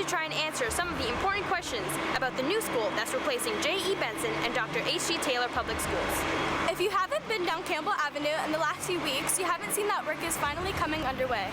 to try and answer some of the important questions about the new school that's replacing J.E. Benson and Dr. H.G. Taylor Public Schools. If you haven't been down Campbell Avenue in the last few weeks, you haven't seen that work is finally coming underway.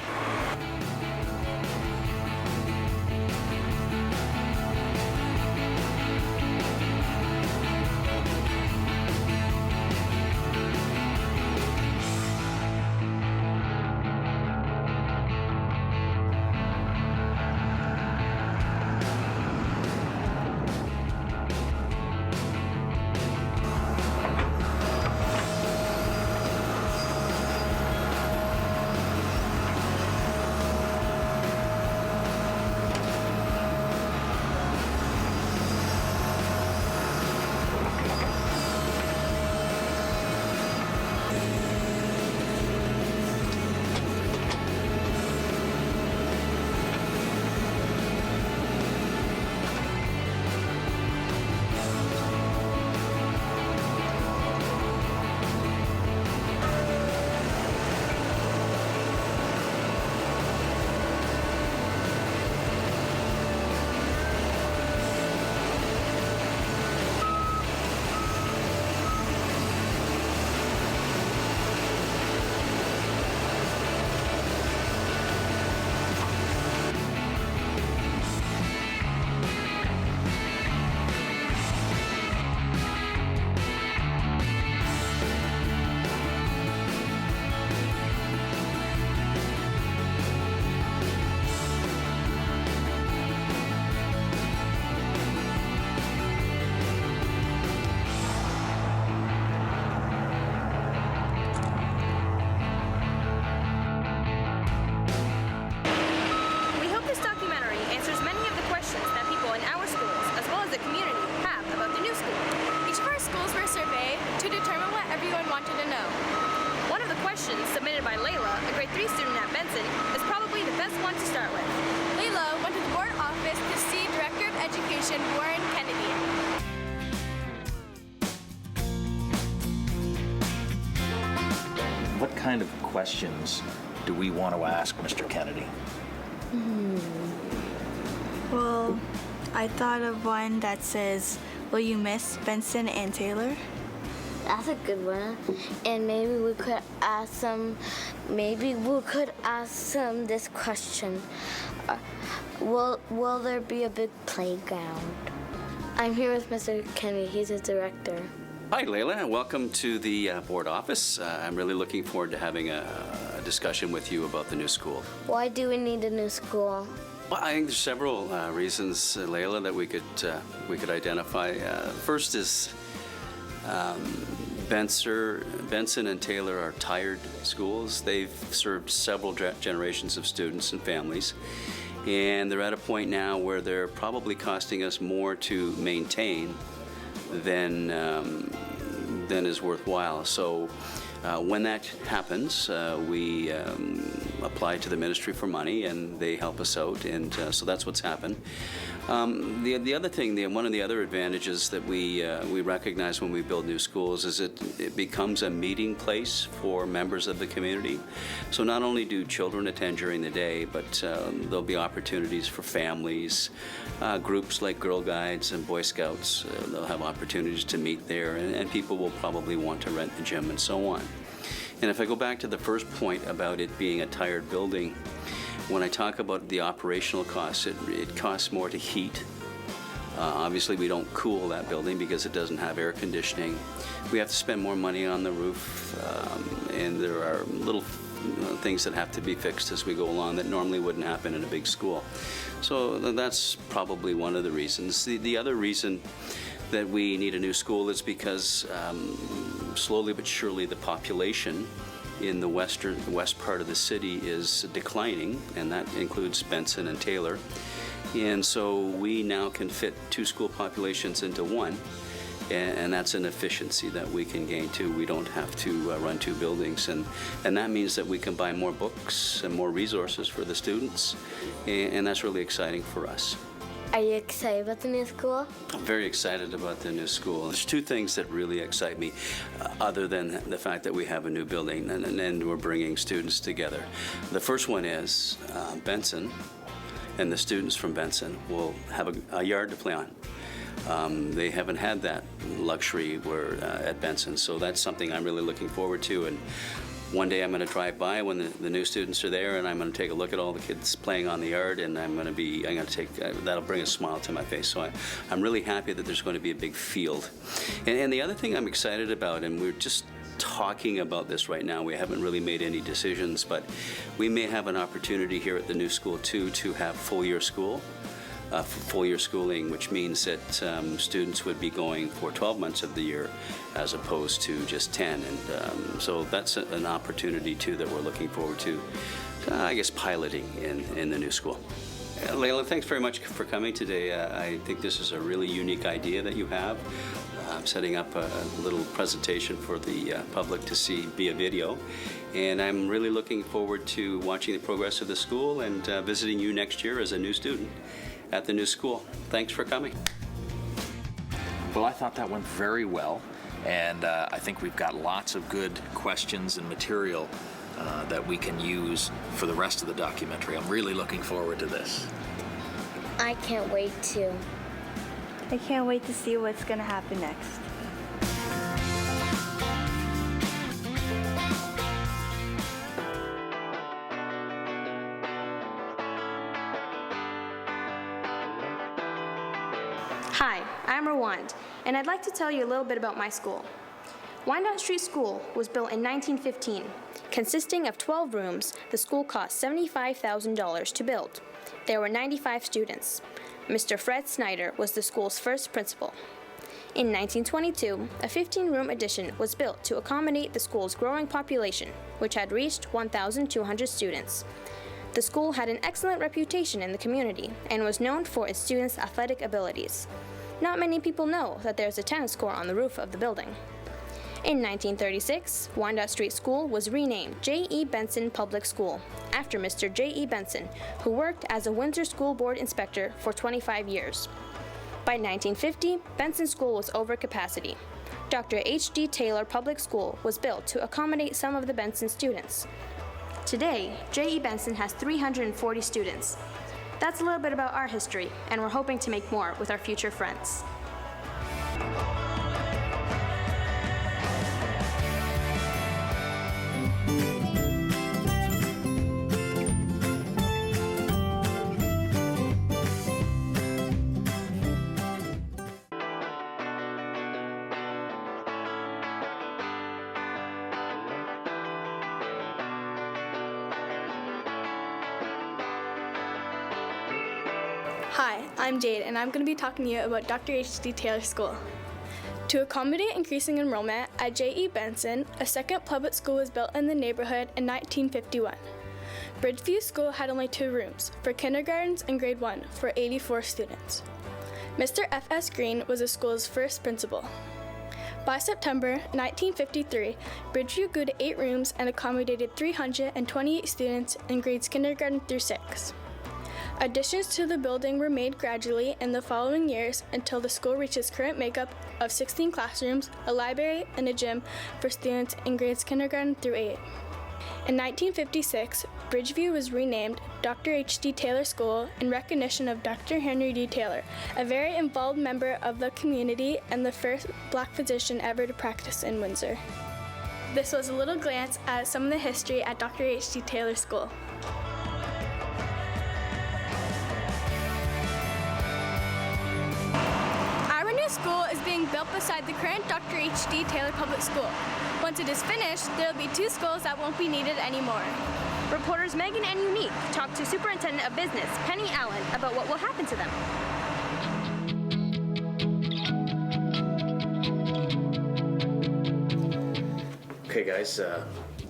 Submitted by Layla, a grade 3 student at Benson, is probably the best one to start with. Layla went to the board office to see Director of Education Warren Kennedy. What kind of questions do we want to ask Mr. Kennedy? Well, I thought of one that says, will you miss Benson and Taylor? That's a good one. And maybe we could ask them this question. Will there be a big playground? I'm here with Mr. Kennedy. He's the director. Hi, Layla, and welcome to the board office. I'm really looking forward to having a discussion with you about the new school. Why do we need a new school? Well, I think there's several reasons, Layla, that we could identify. First is Benson and Taylor are tired schools. They've served several generations of students and families, and they're at a point now where they're probably costing us more to maintain than is worthwhile. So when that happens, we apply to the Ministry for money, and they help us out, and so that's what's happened. The other thing, one of the other advantages that we recognize when we build new schools is it becomes a meeting place for members of the community. So not only do children attend during the day, but there'll be opportunities for families, groups like Girl Guides and Boy Scouts. They'll have opportunities to meet there, and people will probably want to rent the gym and so on. And if I go back to the first point about it being a tired building, when I talk about the operational costs, it costs more to heat. Obviously, we don't cool that building because it doesn't have air conditioning. We have to spend more money on the roof, and there are little things that have to be fixed as we go along that normally wouldn't happen in a big school. So that's probably one of the reasons. The other reason that we need a new school is because slowly but surely the population in the west part of the city is declining, and that includes Benson and Taylor. And so we now can fit two school populations into one, and that's an efficiency that we can gain too. We don't have to run two buildings, and that means that we can buy more books and more resources for the students, and that's really exciting for us. Are you excited about the new school? I'm very excited about the new school. There's two things that really excite me, other than the fact that we have a new building and we're bringing students together. The first one is Benson and the students from Benson will have a yard to play on. They haven't had that luxury at Benson, so that's something I'm really looking forward to. And one day I'm going to drive by when the new students are there, and I'm going to take a look at all the kids playing on the yard, and I'm going to take that'll bring a smile to my face. So I'm really happy that there's going to be a big field. And the other thing I'm excited about, and we're just talking about this right now, we haven't really made any decisions, but we may have an opportunity here at the new school too to have full-year schooling, which means that students would be going for 12 months of the year as opposed to just 10. And so that's an opportunity too that we're looking forward to, I guess, piloting in the new school. Layla, thanks very much for coming today. I think this is a really unique idea that you have. I'm setting up a little presentation for the public to see via video. And I'm really looking forward to watching the progress of the school and visiting you next year as a new student at the new school. Thanks for coming. Well, I thought that went very well, and I think we've got lots of good questions and material that we can use for the rest of the documentary. I'm really looking forward to this. I can't wait to. I can't wait to see what's going to happen next. Hi, I'm Rwand, and I'd like to tell you a little bit about my school. Wyandotte Street School was built in 1915. Consisting of 12 rooms, the school cost $75,000 to build. There were 95 students. Mr. Fred Snyder was the school's first principal. In 1922, a 15-room addition was built to accommodate the school's growing population, which had reached 1,200 students. The school had an excellent reputation in the community and was known for its students' athletic abilities. Not many people know that there's a tennis court on the roof of the building. In 1936, Wyandotte Street School was renamed J.E. Benson Public School, after Mr. J.E. Benson, who worked as a Windsor School Board inspector for 25 years. By 1950, Benson School was over capacity. Dr. H.D. Taylor Public School was built to accommodate some of the Benson students. Today, J.E. Benson has 340 students. That's a little bit about our history, and we're hoping to make more with our future friends. Hi, I'm Jade, and I'm going to be talking to you about Dr. H.D. Taylor School. To accommodate increasing enrollment at J.E. Benson, a second public school was built in the neighborhood in 1951. Bridgeview School had only 2 rooms for kindergartens and grade 1 for 84 students. Mr. F.S. Green was the school's first principal. By September 1953, Bridgeview grew to 8 rooms and accommodated 328 students in grades kindergarten through 6. Additions to the building were made gradually in the following years until the school reached its current makeup of 16 classrooms, a library, and a gym for students in grades kindergarten through 8. In 1956, Bridgeview was renamed Dr. H.D. Taylor School in recognition of Dr. Henry D. Taylor, a very involved member of the community and the first Black physician ever to practice in Windsor. This was a little glance at some of the history at Dr. H.D. Taylor School. Our new school is being built beside the current Dr. H.D. Taylor Public School. Once it is finished, there will be 2 schools that won't be needed anymore. Reporters Megan and Unique talked to Superintendent of Business Penny Allen about what will happen to them. Okay, guys,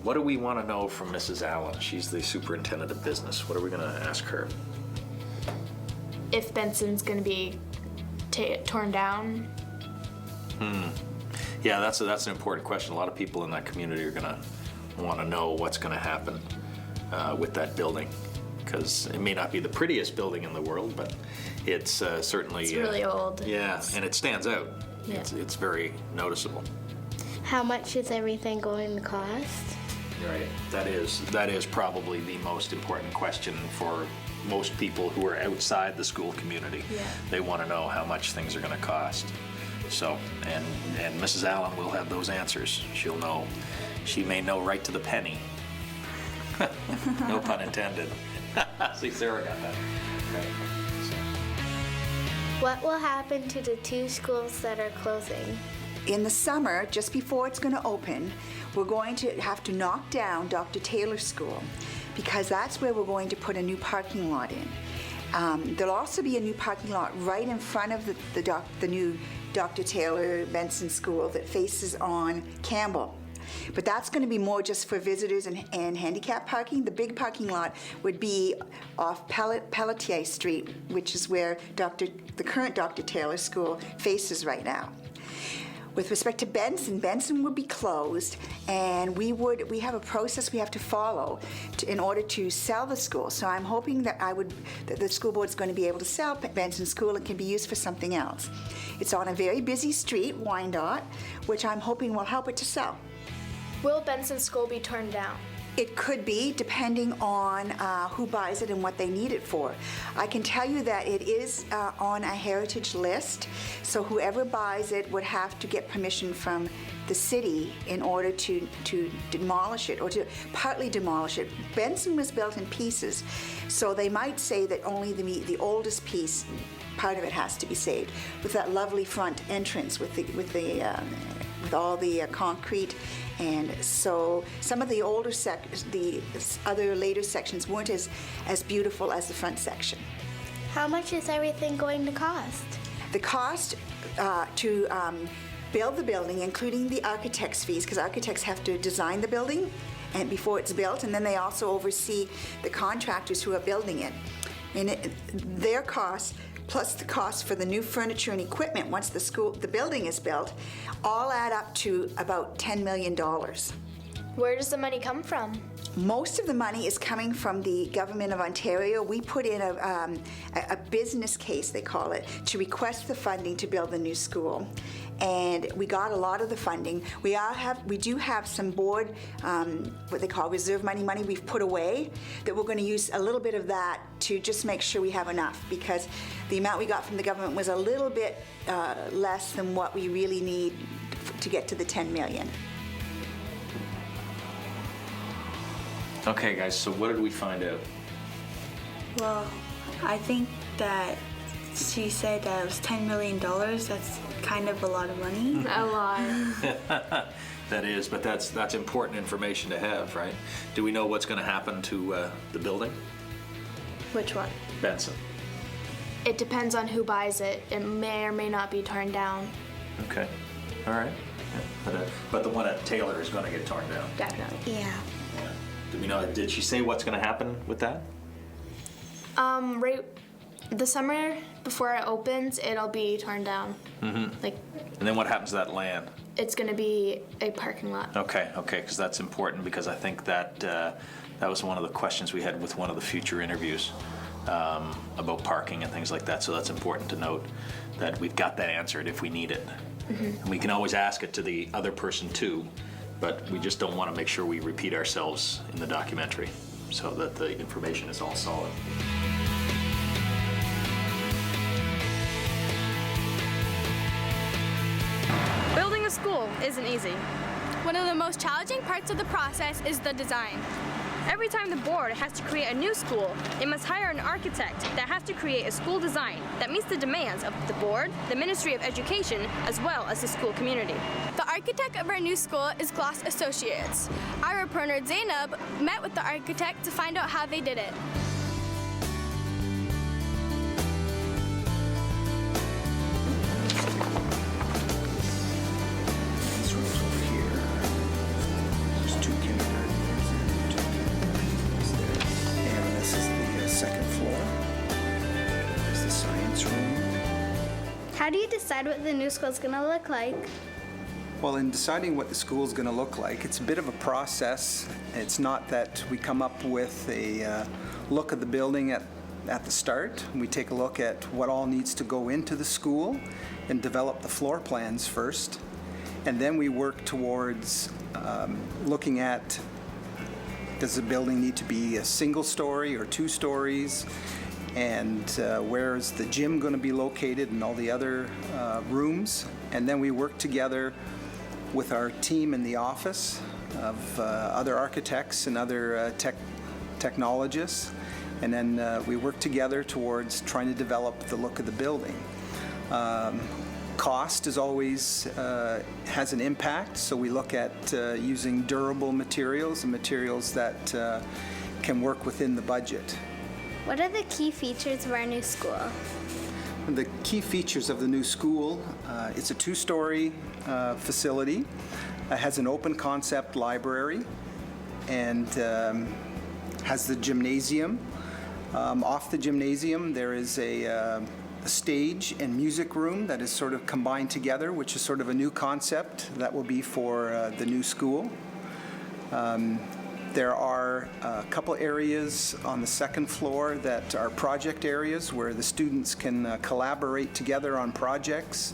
what do we want to know from Mrs. Allen? She's the superintendent of business. What are we going to ask her? If Benson's going to be torn down. Yeah, that's an important question. A lot of people in that community are going to want to know what's going to happen with that building, because it may not be the prettiest building in the world, but it's certainly It's really old. Yeah, and it stands out. Yeah. It's very noticeable. How much is everything going to cost? Right. That is probably the most important question for most people who are outside the school community. Yeah. They want to know how much things are going to cost. So, and Mrs. Allen will have those answers. She'll know. She may know right to the penny. No pun intended. See, Sarah got that. Okay. So. What will happen to the 2 schools that are closing? In the summer, just before it's going to open, we're going to have to knock down Dr. Taylor's school because that's where we're going to put a new parking lot in. There'll also be a new parking lot right in front of the new Dr. Taylor Benson School that faces on Campbell. But that's going to be more just for visitors and handicap parking. The big parking lot would be off Pelletier Street, which is where the current Dr. Taylor School faces right now. With respect to Benson would be closed, and we have a process we have to follow in order to sell the school. So I'm hoping that the school board is going to be able to sell Benson School and can be used for something else. It's on a very busy street, Wyandotte, which I'm hoping will help it to sell. Will Benson School be torn down? It could be, depending on who buys it and what they need it for. I can tell you that it is on a heritage list, so whoever buys it would have to get permission from the city in order to demolish it, or to partly demolish it. Benson was built in pieces, so they might say that only the oldest piece, part of it has to be saved, with that lovely front entrance with all the concrete. And so some of the older the other later sections weren't as beautiful as the front section. How much is everything going to cost? The cost to build the building, including the architect's fees, because architects have to design the building and before it's built, and then they also oversee the contractors who are building it. And their costs, plus the cost for the new furniture and equipment once the building is built, all add up to about $10 million. Where does the money come from? Most of the money is coming from the Government of Ontario. We put in a business case, they call it, to request the funding to build the new school. And we got a lot of the funding. We do have some board, what they call reserve money we've put away, that we're going to use a little bit of that to just make sure we have enough, because the amount we got from the government was a little bit less than what we really need to get to the 10 million. Okay, guys, so what did we find out? Well, I think that she said that it was $10 million. That's kind of a lot of money. A lot. That is, but that's important information to have, right? Do we know what's going to happen to the building? Which one? Benson. It depends on who buys it. It may or may not be torn down. Okay, all right. Yeah. But the one at Taylor is going to get torn down. Definitely. Yeah. Yeah. Do we know? Did she say what's going to happen with that? Right. The summer before it opens, it'll be torn down. Mm-hmm. Like, And then what happens to that land? it's going to be a parking lot. Okay, because that's important, because I think that that was one of the questions we had with one of the future interviews about parking and things like that. So that's important to note that we've got that answered if we need it. Mm-hmm. And we can always ask it to the other person too, but we just don't want to make sure we repeat ourselves in the documentary so that the information is all solid. Building a school isn't easy. One of the most challenging parts of the process is the design. Every time the board has to create a new school, it must hire an architect that has to create a school design that meets the demands of the board, the Ministry of Education, as well as the school community. The architect of our new school is Gloss Associates. Our reporter Zainab met with the architect to find out how they did it. This room's over here. There's 2 kindergartens and 2 kindergartens there. And this is the second floor. There's the science room. How do you decide what the new school's gonna look like? Well, in deciding what the school's going to look like, it's a bit of a process. It's not that we come up with a look of the building at the start. We take a look at what all needs to go into the school and develop the floor plans first. And then we work towards looking at Does the building need to be a single story or 2 stories? And where is the gym going to be located and all the other rooms? And then we work together with our team in the office of other architects and other technologists. And then we work together towards trying to develop the look of the building. Cost is always has an impact, so we look at using durable materials and materials that can work within the budget. What are the key features of our new school? The key features of the new school, it's a 2-story facility. It has an open concept library and has the gymnasium. Off the gymnasium, there is a stage and music room that is sort of combined together, which is sort of a new concept that will be for the new school. There are a couple areas on the 2nd floor that are project areas where the students can collaborate together on projects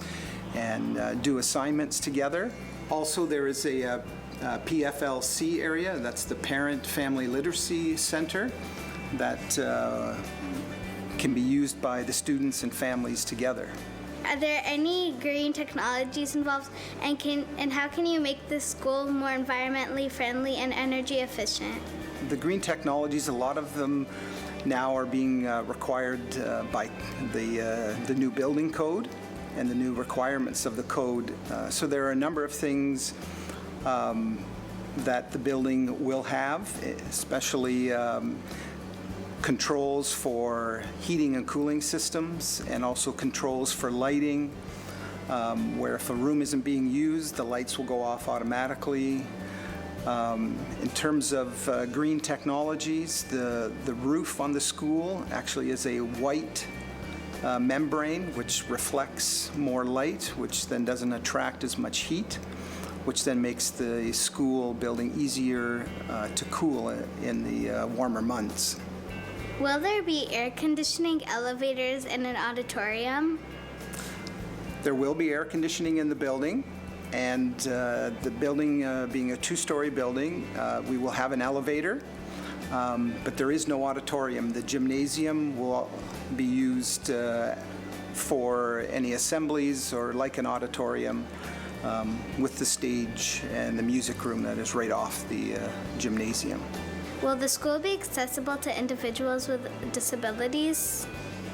and do assignments together. Also, there is a PFLC area, that's the Parent Family Literacy Center, that can be used by the students and families together. Are there any green technologies involved, and how can you make this school more environmentally friendly and energy efficient? The green technologies, a lot of them now are being required by the new building code and the new requirements of the code. So there are a number of things that the building will have, especially controls for heating and cooling systems, and also controls for lighting, where if a room isn't being used, the lights will go off automatically. In terms of green technologies, the roof on the school actually is a white membrane which reflects more light, which then doesn't attract as much heat, which then makes the school building easier to cool in the warmer months. Will there be air conditioning, elevators, and an auditorium? There will be air conditioning in the building, and the building being a 2-story building, we will have an elevator, but there is no auditorium. The gymnasium will be used for any assemblies or like an auditorium with the stage and the music room that is right off the gymnasium. Will the school be accessible to individuals with disabilities?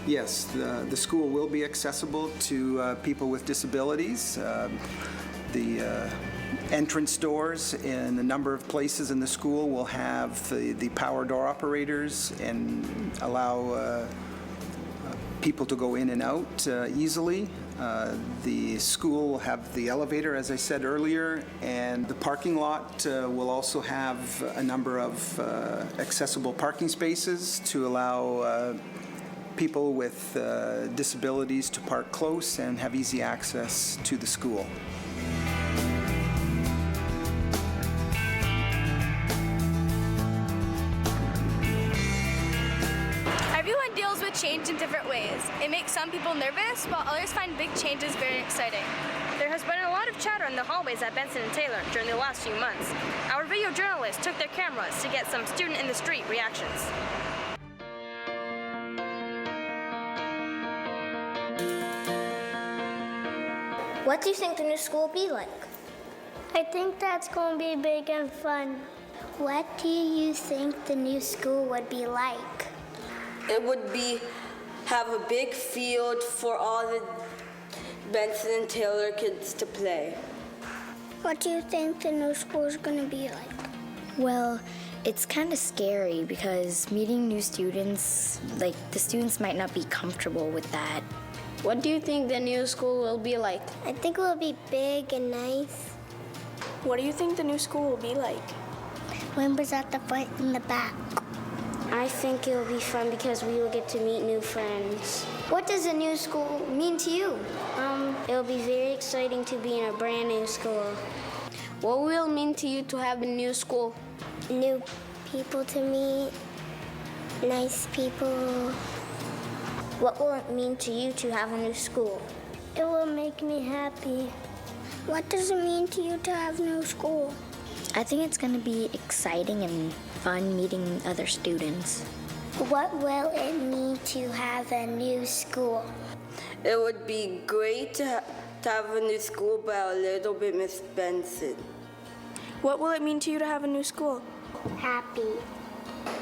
Yes, the school will be accessible to people with disabilities. The entrance doors in a number of places in the school will have the power door operators and allow people to go in and out easily. The school will have the elevator, as I said earlier, and the parking lot will also have a number of accessible parking spaces to allow people with disabilities to park close and have easy access to the school. Everyone deals with change in different ways. It makes some people nervous, while others find big changes very exciting. There has been a lot of chatter in the hallways at Benson and Taylor during the last few months. Our video journalists took their cameras to get some student in the street reactions. What do you think the new school will be like? I think that's going to be big and fun. What do you think the new school would be like? It would have a big field for all the Benson and Taylor kids to play. What do you think the new school is going to be like? Well, it's kind of scary because meeting new students, like the students might not be comfortable with that. What do you think the new school will be like? I think it will be big and nice. What do you think the new school will be like? Windows at the front and the back. I think it will be fun because we will get to meet new friends. What does a new school mean to you? It will be very exciting to be in a brand new school. What will it mean to you to have a new school? New people to meet, nice people. What will it mean to you to have a new school? It will make me happy. What does it mean to you to have new school? I think it's going to be exciting and fun meeting other students. What will it mean to have a new school? It would be great to have a new school, but a little bit miss Benson. What will it mean to you to have a new school? Happy.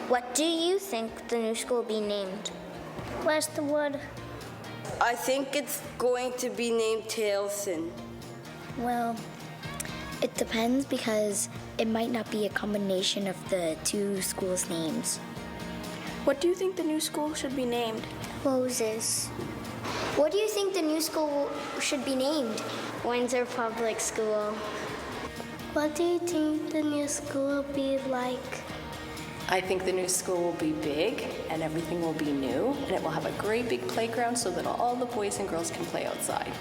What do you think the new school will be named? Westwood. I think it's going to be named Taleson. Well, it depends because it might not be a combination of the two schools' names. What do you think the new school should be named? Moses. What do you think the new school should be named? Windsor Public School. What do you think the new school will be like? I think the new school will be big and everything will be new and it will have a great big playground so that all the boys and girls can play outside.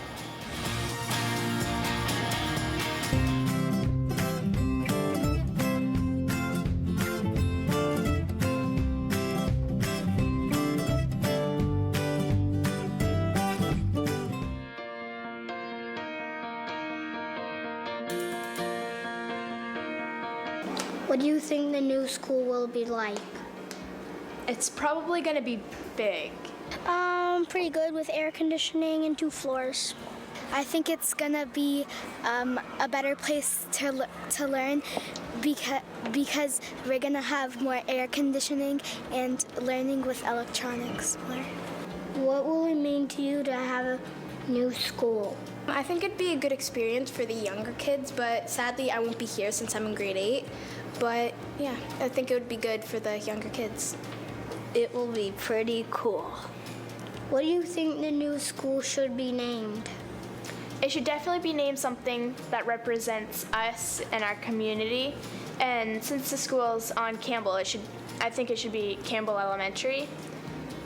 What do you think the new school will be like? It's probably going to be big. Pretty good with air conditioning and 2 floors. I think it's going to be a better place to learn because we're going to have more air conditioning and learning with electronics more. What will it mean to you to have a new school? I think it'd be a good experience for the younger kids, but sadly I won't be here since I'm in grade 8. But yeah, I think it would be good for the younger kids. It will be pretty cool. What do you think the new school should be named? It should definitely be named something that represents us and our community. And since the school's on Campbell, I think it should be Campbell Elementary.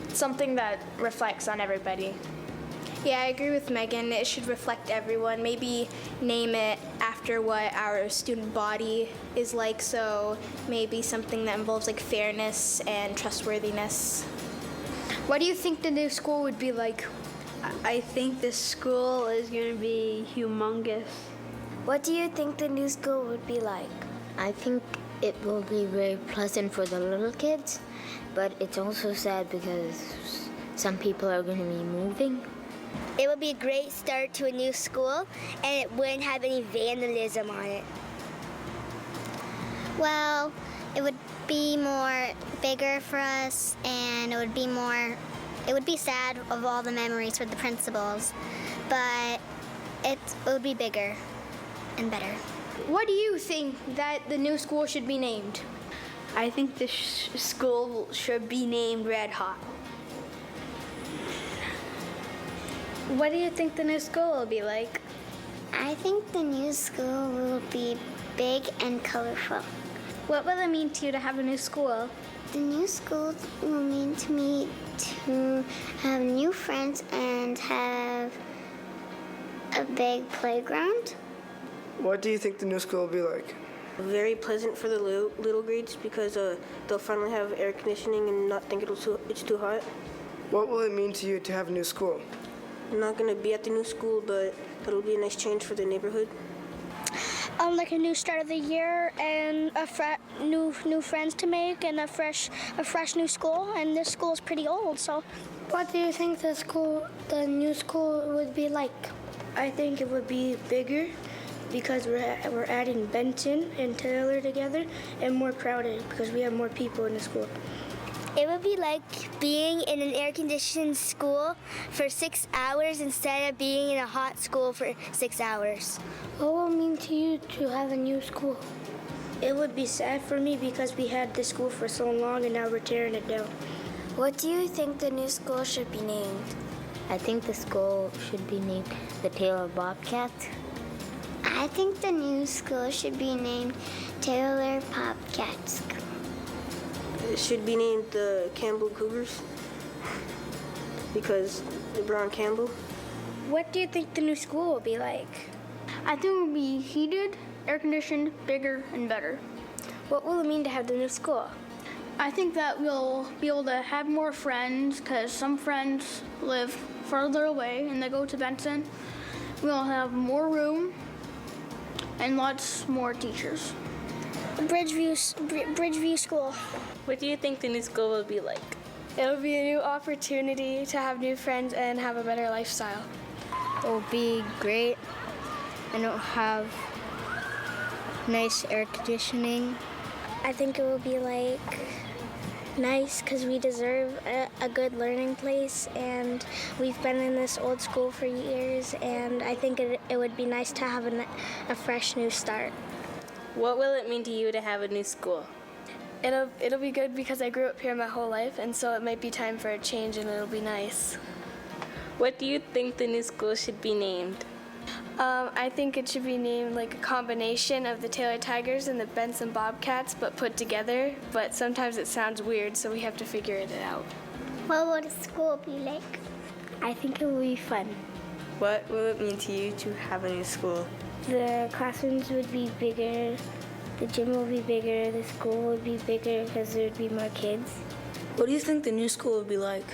Something that reflects on everybody. Yeah, I agree with Megan. It should reflect everyone. Maybe name it after what our student body is like, so maybe something that involves like fairness and trustworthiness. What do you think the new school would be like? I think the school is going to be humongous. What do you think the new school would be like? I think it will be very pleasant for the little kids, but it's also sad because some people are going to be moving. It would be a great start to a new school, and it wouldn't have any vandalism on it. Well, it would be more bigger for us, and it would be sad of all the memories with the principals, but it would be bigger and better. What do you think that the new school should be named? I think the school should be named Red Hot. What do you think the new school will be like? I think the new school will be big and colorful. What will it mean to you to have a new school? The new school will mean to me to have new friends and have a big playground. What do you think the new school will be like? Very pleasant for the little grades because they'll finally have air conditioning and not think it's too hot. What will it mean to you to have a new school? I'm not going to be at the new school, but it'll be a nice change for the neighborhood. Like a new start of the year and new friends to make and a fresh new school. And this school is pretty old, so. What do you think the new school would be like? I think it would be bigger because we're adding Benson and Taylor together, and more crowded because we have more people in the school. It would be like being in an air-conditioned school for 6 hours instead of being in a hot school for 6 hours. What will it mean to you to have a new school? It would be sad for me because we had this school for so long and now we're tearing it down. What do you think the new school should be named? I think the school should be named the Taylor Bobcat. I think the new school should be named Taylor Bobcat School. It should be named the Campbell Cougars because the Brown Campbell. What do you think the new school will be like? I think it will be heated, air-conditioned, bigger, and better. What will it mean to have the new school? I think that we'll be able to have more friends because some friends live further away and they go to Benson. We'll have more room and lots more teachers. Bridgeview School. What do you think the new school will be like? It'll be a new opportunity to have new friends and have a better lifestyle. It'll be great, and it'll have nice air conditioning. I think it will be like nice because we deserve a good learning place, and we've been in this old school for years, and I think it would be nice to have a fresh new start. What will it mean to you to have a new school? It'll be good because I grew up here my whole life, and so it might be time for a change, and it'll be nice. What do you think the new school should be named? I think it should be named like a combination of the Taylor Tigers and the Benson Bobcats, but put together. But sometimes it sounds weird, so we have to figure it out. What will the school be like? I think it will be fun. What will it mean to you to have a new school? The classrooms would be bigger, the gym will be bigger, the school would be bigger because there would be more kids. What do you think the new school will be like?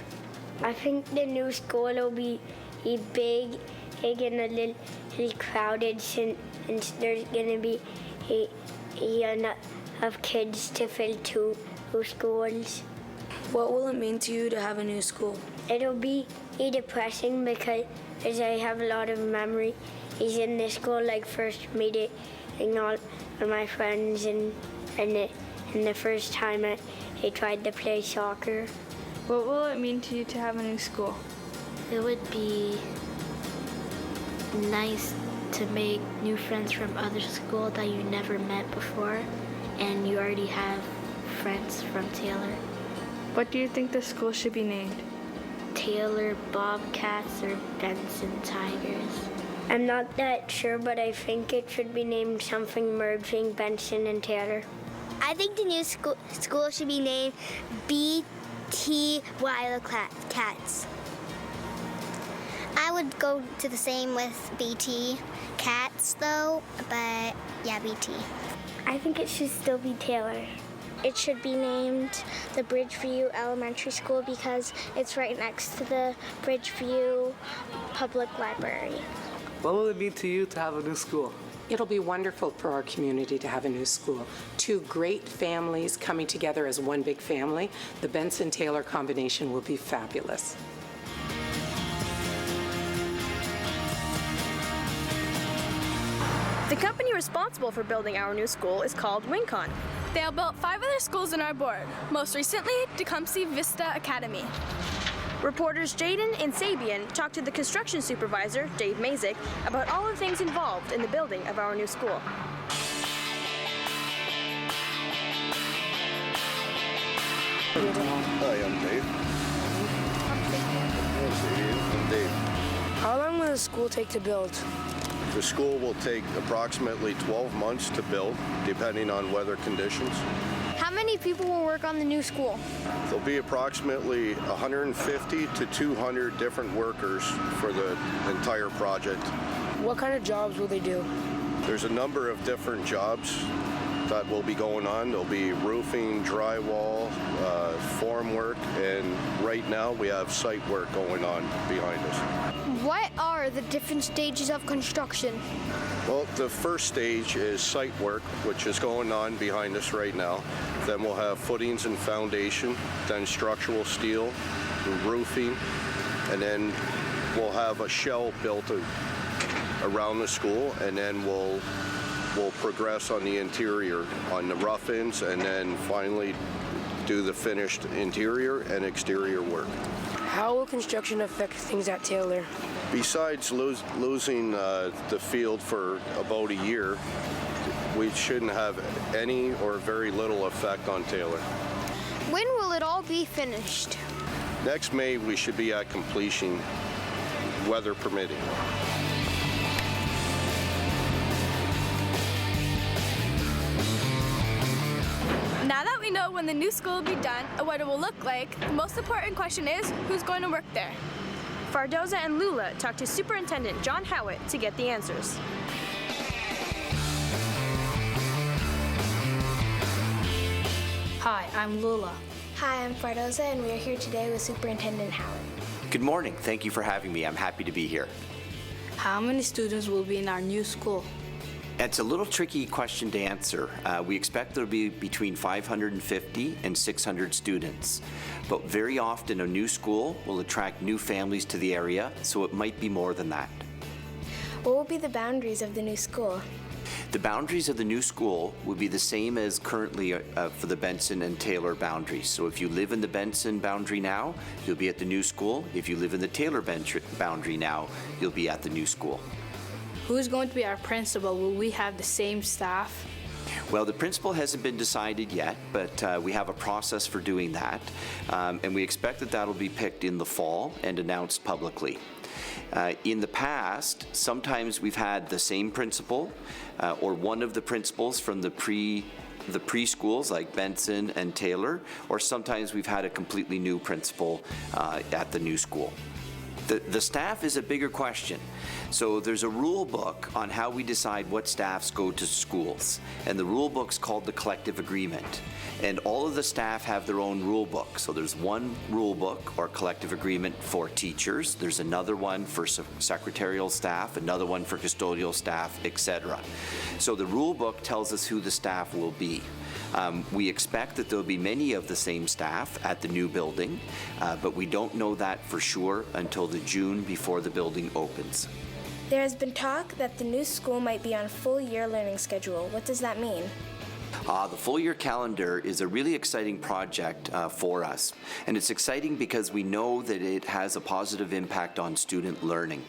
I think the new school will be big and a little crowded, and there's going to be enough kids to fill two schools. What will it mean to you to have a new school? It'll be depressing because I have a lot of memories in this school, like first meeting all of my friends and the first time I tried to play soccer. What will it mean to you to have a new school? It would be nice to make new friends from other schools that you never met before, and you already have friends from Taylor. What do you think the school should be named? Taylor Bobcats or Benson Tigers. I'm not that sure, but I think it should be named something merging Benson and Taylor. I think the new school should be named BT Wildcats. I would go to the same with BT Cats though, but yeah, BT. I think it should still be Taylor. It should be named the Bridgeview Elementary School because it's right next to the Bridgeview Public Library. What will it mean to you to have a new school? It'll be wonderful for our community to have a new school. Two great families coming together as one big family. The Benson-Taylor combination will be fabulous. The company responsible for building our new school is called Wincon. They have built 5 other schools in our board, most recently Tecumseh Vista Academy. Reporters Jaden and Sabian talked to the construction supervisor, Dave Mazik, about all the things involved in the building of our new school. Hi, I'm Dave. I'm Dave. How long will the school take to build? The school will take approximately 12 months to build, depending on weather conditions. How many people will work on the new school? There'll be approximately 150 to 200 different workers for the entire project. What kind of jobs will they do? There's a number of different jobs that will be going on. There'll be roofing, drywall, form work, and right now we have site work going on behind us. What are the different stages of construction? Well, the first stage is site work, which is going on behind us right now. Then we'll have footings and foundation, then structural steel, roofing, and then we'll have a shell built around the school, and then we'll progress on the interior, on the rough ends, and then finally do the finished interior and exterior work. How will construction affect things at Taylor? Besides losing the field for about a year, we shouldn't have any or very little effect on Taylor. When will it all be finished? Next May, we should be at completion, weather permitting. Now that we know when the new school will be done and what it will look like, the most important question is who's going to work there? Fardoza and Lula talked to Superintendent John Howitt to get the answers. Hi, I'm Lula. Hi, I'm Fardoza, and we are here today with Superintendent Howitt. Good morning. Thank you for having me. I'm happy to be here. How many students will be in our new school? It's a little tricky question to answer. We expect there will be between 550 and 600 students, but very often a new school will attract new families to the area, so it might be more than that. What will be the boundaries of the new school? The boundaries of the new school will be the same as currently for the Benson and Taylor boundaries. So if you live in the Benson boundary now, you'll be at the new school. If you live in the Taylor boundary now, you'll be at the new school. Who's going to be our principal? Will we have the same staff? Well, the principal hasn't been decided yet, but we have a process for doing that. And we expect that that'll be picked in the fall and announced publicly. In the past, sometimes we've had the same principal or one of the principals from the preschools like Benson and Taylor, or sometimes we've had a completely new principal at the new school. The staff is a bigger question. So there's a rule book on how we decide what staffs go to schools, and the rule book's called the collective agreement. And all of the staff have their own rule book. So there's one rule book or collective agreement for teachers, there's another one for secretarial staff, another one for custodial staff, etc. So the rule book tells us who the staff will be. We expect that there'll be many of the same staff at the new building, but we don't know that for sure until the June before the building opens. There has been talk that the new school might be on a full-year learning schedule. What does that mean? The full-year calendar is a really exciting project for us, and it's exciting because we know that it has a positive impact on student learning.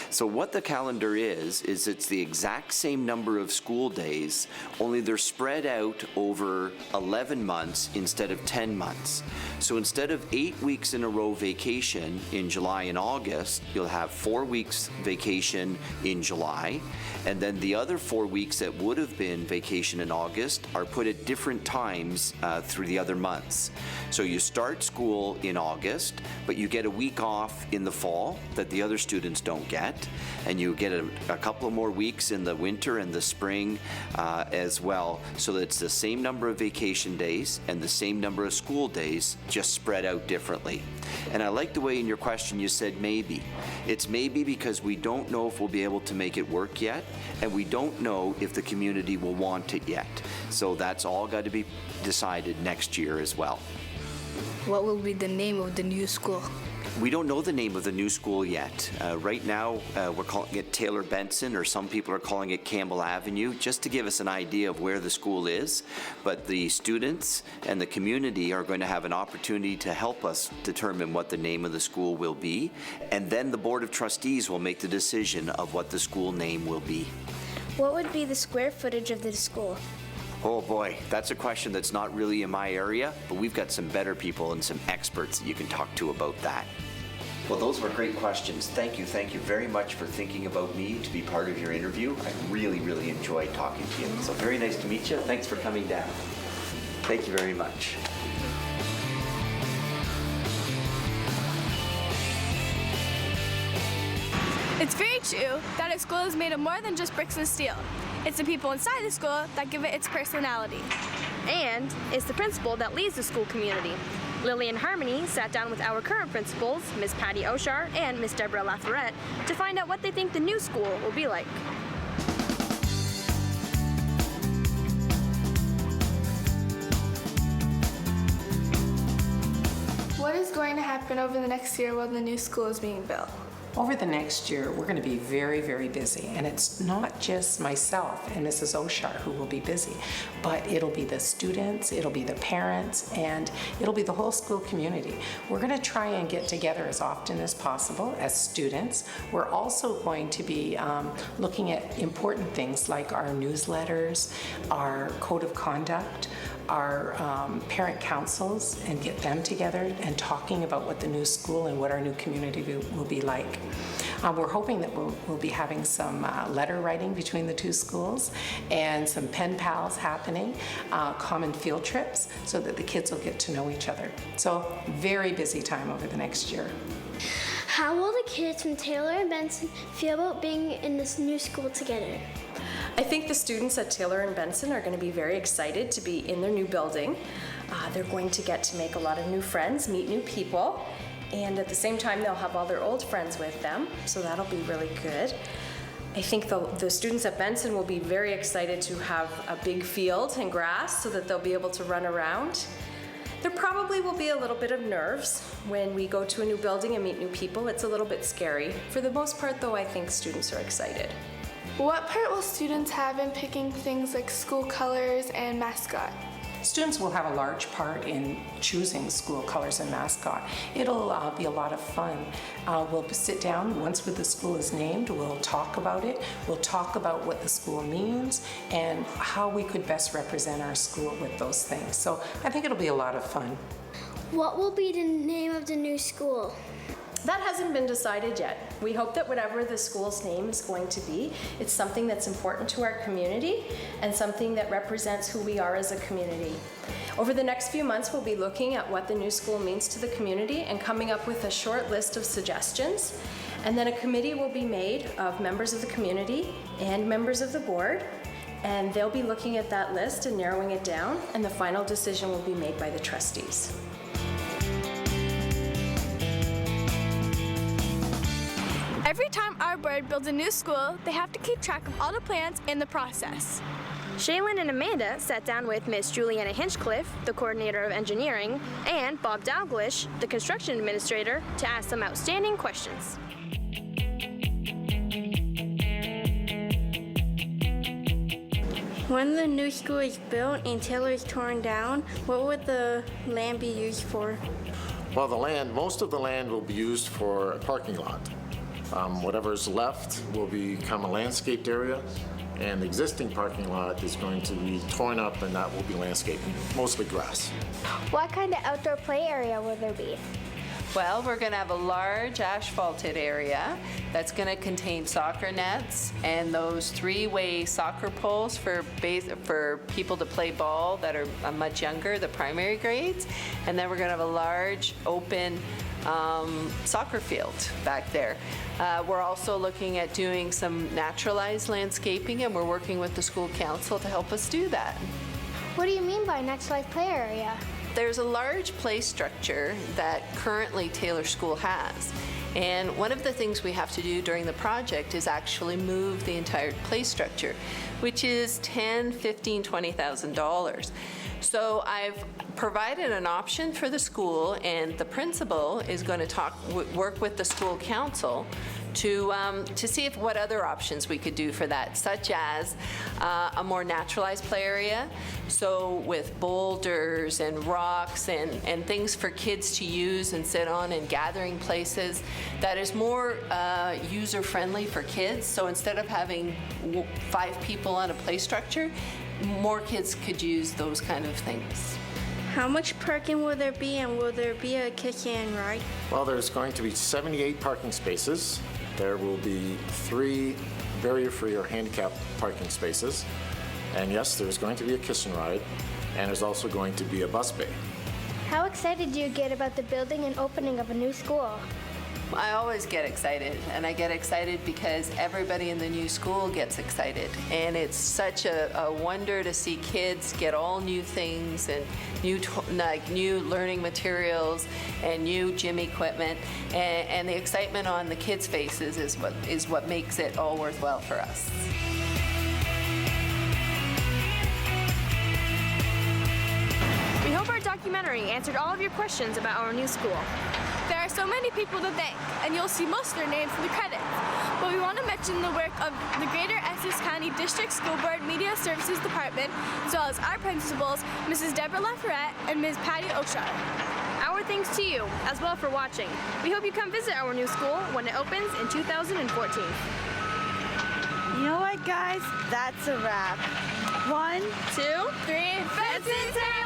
So what the calendar is it's the exact same number of school days, only they're spread out over 11 months instead of 10 months. So instead of 8 weeks in a row vacation in July and August, you'll have 4 weeks vacation in July, and then the other 4 weeks that would have been vacation in August are put at different times through the other months. So you start school in August, but you get a week off in the fall that the other students don't get, and you get a couple of more weeks in the winter and the spring as well, so that it's the same number of vacation days and the same number of school days, just spread out differently. And I like the way in your question you said maybe. It's maybe because we don't know if we'll be able to make it work yet, and we don't know if the community will want it yet. So that's all got to be decided next year as well. What will be the name of the new school? We don't know the name of the new school yet. Right now, we're calling it Taylor Benson, or some people are calling it Campbell Avenue, just to give us an idea of where the school is. But the students and the community are going to have an opportunity to help us determine what the name of the school will be. And then the Board of Trustees will make the decision of what the school name will be. What would be the square footage of the school? Oh boy, that's a question that's not really in my area, but we've got some better people and some experts that you can talk to about that. Well, those were great questions. Thank you very much for thinking about me to be part of your interview. I really, really enjoyed talking to you. So very nice to meet you. Thanks for coming down. Thank you very much. It's very true that a school is made of more than just bricks and steel. It's the people inside the school that give it its personality. And it's the principal that leads the school community. Lily and Harmony sat down with our current principals, Ms. Patty Oshar and Ms. Deborah Lafayette, to find out what they think the new school will be like. What is going to happen over the next year while the new school is being built? Over the next year, we're going to be very, very busy. And it's not just myself and Mrs. Oshar who will be busy, but it'll be the students, it'll be the parents, and it'll be the whole school community. We're going to try and get together as often as possible as students. We're also going to be looking at important things like our newsletters, our code of conduct, our parent councils, and get them together and talking about what the new school and what our new community will be like. We're hoping that we'll be having some letter writing between the two schools and some pen pals happening, common field trips, so that the kids will get to know each other. So very busy time over the next year. How will the kids from Taylor and Benson feel about being in this new school together? I think the students at Taylor and Benson are going to be very excited to be in their new building. They're going to get to make a lot of new friends, meet new people, and at the same time they'll have all their old friends with them, so that'll be really good. I think the students at Benson will be very excited to have a big field and grass so that they'll be able to run around. There probably will be a little bit of nerves when we go to a new building and meet new people. It's a little bit scary. For the most part, though, I think students are excited. What part will students have in picking things like school colors and mascot? Students will have a large part in choosing school colors and mascot. It'll be a lot of fun. We'll sit down once the school is named, we'll talk about it, we'll talk about what the school means and how we could best represent our school with those things. So I think it'll be a lot of fun. What will be the name of the new school? That hasn't been decided yet. We hope that whatever the school's name is going to be, it's something that's important to our community and something that represents who we are as a community. Over the next few months, we'll be looking at what the new school means to the community and coming up with a short list of suggestions. And then a committee will be made of members of the community and members of the board, and they'll be looking at that list and narrowing it down, and the final decision will be made by the trustees. Every time our board builds a new school, they have to keep track of all the plans and the process. Shaylin and Amanda sat down with Miss Juliana Hinchcliffe, the coordinator of engineering, and Bob Dalglish, the construction administrator, to ask some outstanding questions. When the new school is built and Taylor is torn down, what would the land be used for? Well, most of the land will be used for a parking lot. Whatever's left will become a landscaped area, and the existing parking lot is going to be torn up, and that will be landscaping, mostly grass. What kind of outdoor play area will there be? Well, we're going to have a large asphalted area that's going to contain soccer nets and those three-way soccer poles for people to play ball that are much younger, the primary grades. And then we're going to have a large open soccer field back there. We're also looking at doing some naturalized landscaping, and we're working with the school council to help us do that. What do you mean by naturalized play area? There's a large play structure that currently Taylor School has. And one of the things we have to do during the project is actually move the entire play structure, which is $10,000, $15,000, $20,000. So I've provided an option for the school, and the principal is going to work with the school council to see what other options we could do for that, such as a more naturalized play area, so with boulders and rocks and things for kids to use and sit on, and gathering places that is more user-friendly for kids. So instead of having 5 people on a play structure, more kids could use those kind of things. How much parking will there be, and will there be a kick and ride? Well, there's going to be 78 parking spaces. There will be 3 barrier-free or handicap parking spaces. And yes, there's going to be a kiss and ride, and there's also going to be a bus bay. How excited do you get about the building and opening of a new school? I always get excited, and I get excited because everybody in the new school gets excited. And it's such a wonder to see kids get all new things and new learning materials and new gym equipment. And the excitement on the kids' faces is what makes it all worthwhile for us. We hope our documentary answered all of your questions about our new school. There are so many people to thank, and you'll see most of their names in the credits. But we want to mention the work of the Greater Essex County District School Board Media Services Department, as well as our principals, Mrs. Deborah Lafayette and Ms. Patty Oshar. Our thanks to you as well for watching. We hope you come visit our new school when it opens in 2014. You know what, guys? That's a wrap. 1, 2, 3, Benson!